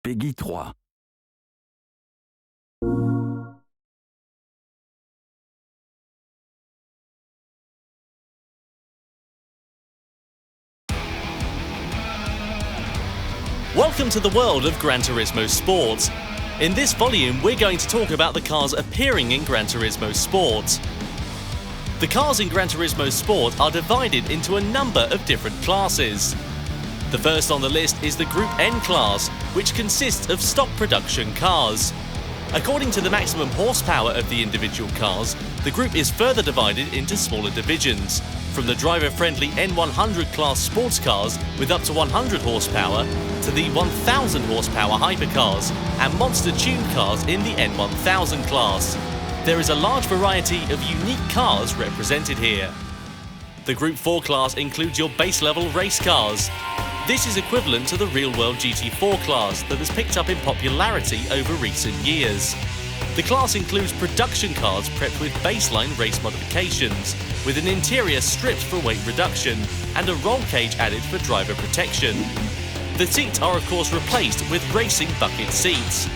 Peggy 3. Welcome to the world of Gran Turismo Sport. In this volume, we're going to talk about the cars appearing in Gran Turismo Sport. The cars in Gran Turismo Sport are divided into a number of different classes. The first on the list is the Group N class, which consists of stock production cars. According to the maximum horsepower of the individual cars, the group is further divided into smaller divisions, from the driver-friendly N100 class sports cars with up to 100 horsepower to the 1000 horsepower hypercars and monster-tuned cars in the N1000 class. There is a large variety of unique cars represented here. The Group 4 class includes your base-level race cars. This is equivalent to the real-world GT4 class that has picked up in popularity over recent years. The class includes production cars prepped with baseline race modifications, with an interior stripped for weight reduction and a roll cage added for driver protection. The seats are of course replaced with racing bucket seats.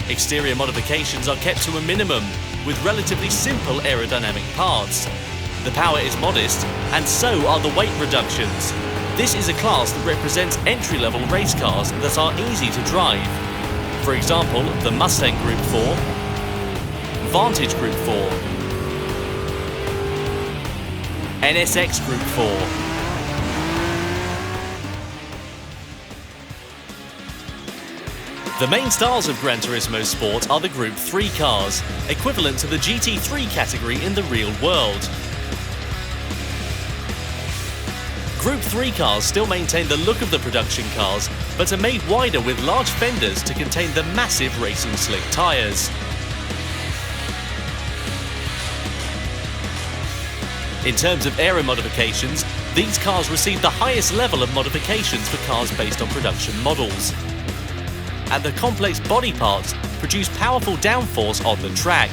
Exterior modifications are kept to a minimum, with relatively simple aerodynamic parts. The power is modest, and so are the weight reductions. This is a class that represents entry-level race cars that are easy to drive. For example, the Mustang Group 4, Vantage Group 4, NSX Group 4, The main stars of Gran Turismo Sport are the Group 3 cars, equivalent to the GT3 category in the real world. Group 3 cars still maintain the look of the production cars, but are made wider with large fenders to contain the massive racing slick tyres. In terms of aero modifications, these cars receive the highest level of modifications for cars based on production models. And the complex body parts produce powerful downforce on the track.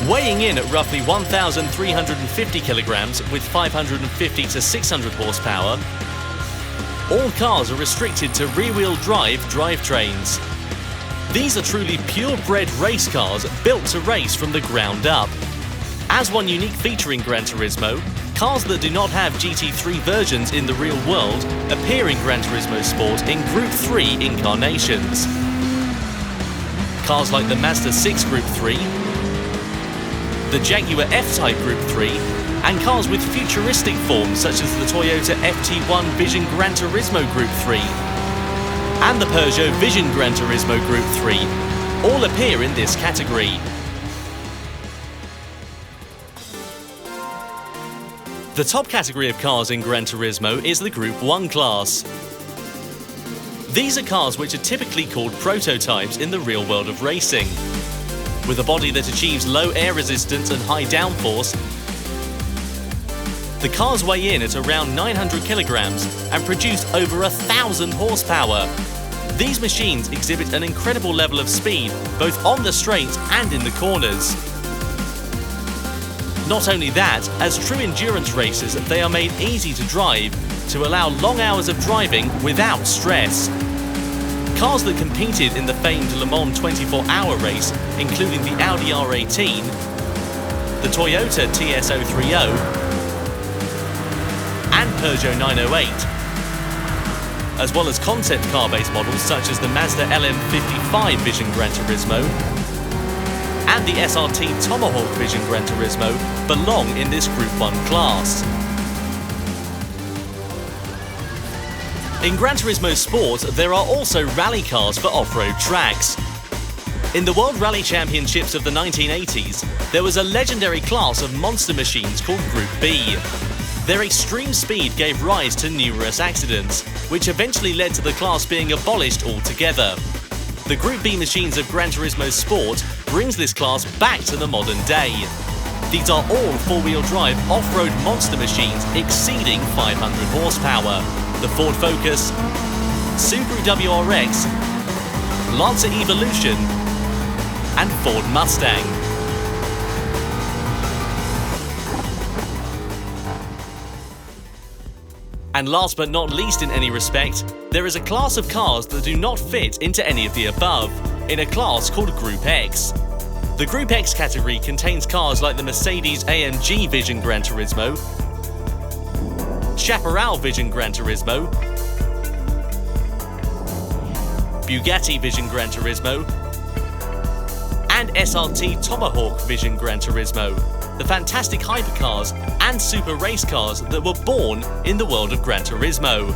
Weighing in at roughly 1,350 kilograms with 550 to 600 horsepower, all cars are restricted to rear-wheel drive drivetrains. These are truly purebred race cars built to race from the ground up. As one unique feature in Gran Turismo, cars that do not have GT3 versions in the real world appear in Gran Turismo Sport in Group 3 incarnations. Cars like the Mazda 6 Group 3, the Jaguar F-Type Group 3, and cars with futuristic forms such as the Toyota FT1 Vision Gran Turismo Group 3 and the Peugeot Vision Gran Turismo Group 3 all appear in this category. The top category of cars in Gran Turismo is the Group 1 class. These are cars which are typically called prototypes in the real world of racing. With a body that achieves low air resistance and high downforce, the cars weigh in at around 900 kilograms and produce over 1,000 horsepower. These machines exhibit an incredible level of speed, both on the straights and in the corners. Not only that, as true endurance races, they are made easy to drive, to allow long hours of driving without stress. Cars that competed in the famed Le Mans 24-hour race, including the Audi R18, the Toyota TS030, and Peugeot 908, as well as concept car-based models such as the Mazda LM55 Vision Gran Turismo and the SRT Tomahawk Vision Gran Turismo, belong in this Group 1 class. In Gran Turismo Sport, there are also rally cars for off-road tracks. In the World Rally Championships of the 1980s, there was a legendary class of monster machines called Group B. Their extreme speed gave rise to numerous accidents, which eventually led to the class being abolished altogether. The Group B machines of Gran Turismo Sport brings this class back to the modern day. These are all four-wheel drive off-road monster machines exceeding 500 horsepower. The Ford Focus, Subaru WRX, Lancer Evolution, and Ford Mustang. And last but not least in any respect, there is a class of cars that do not fit into any of the above, in a class called Group X. The Group X category contains cars like the Mercedes-AMG Vision Gran Turismo, Chaparral Vision Gran Turismo, Bugatti Vision Gran Turismo, and SRT Tomahawk Vision Gran Turismo, the fantastic hypercars and super race cars that were born in the world of Gran Turismo.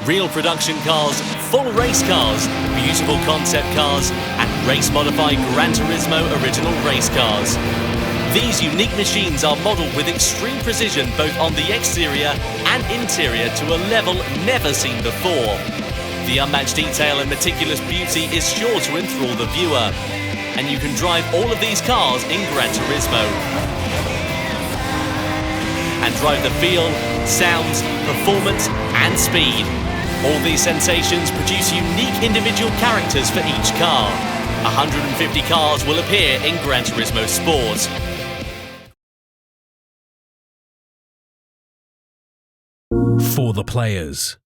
Real production cars, full race cars, beautiful concept cars, and race-modified Gran Turismo original race cars. These unique machines are modelled with extreme precision both on the exterior and interior to a level never seen before. The unmatched detail and meticulous beauty is sure to enthrall the viewer, and you can drive all of these cars in Gran Turismo and drive the feel, sounds, performance and speed. All these sensations produce unique individual characters for each car. 150 cars will appear in Gran Turismo Sport. For the players.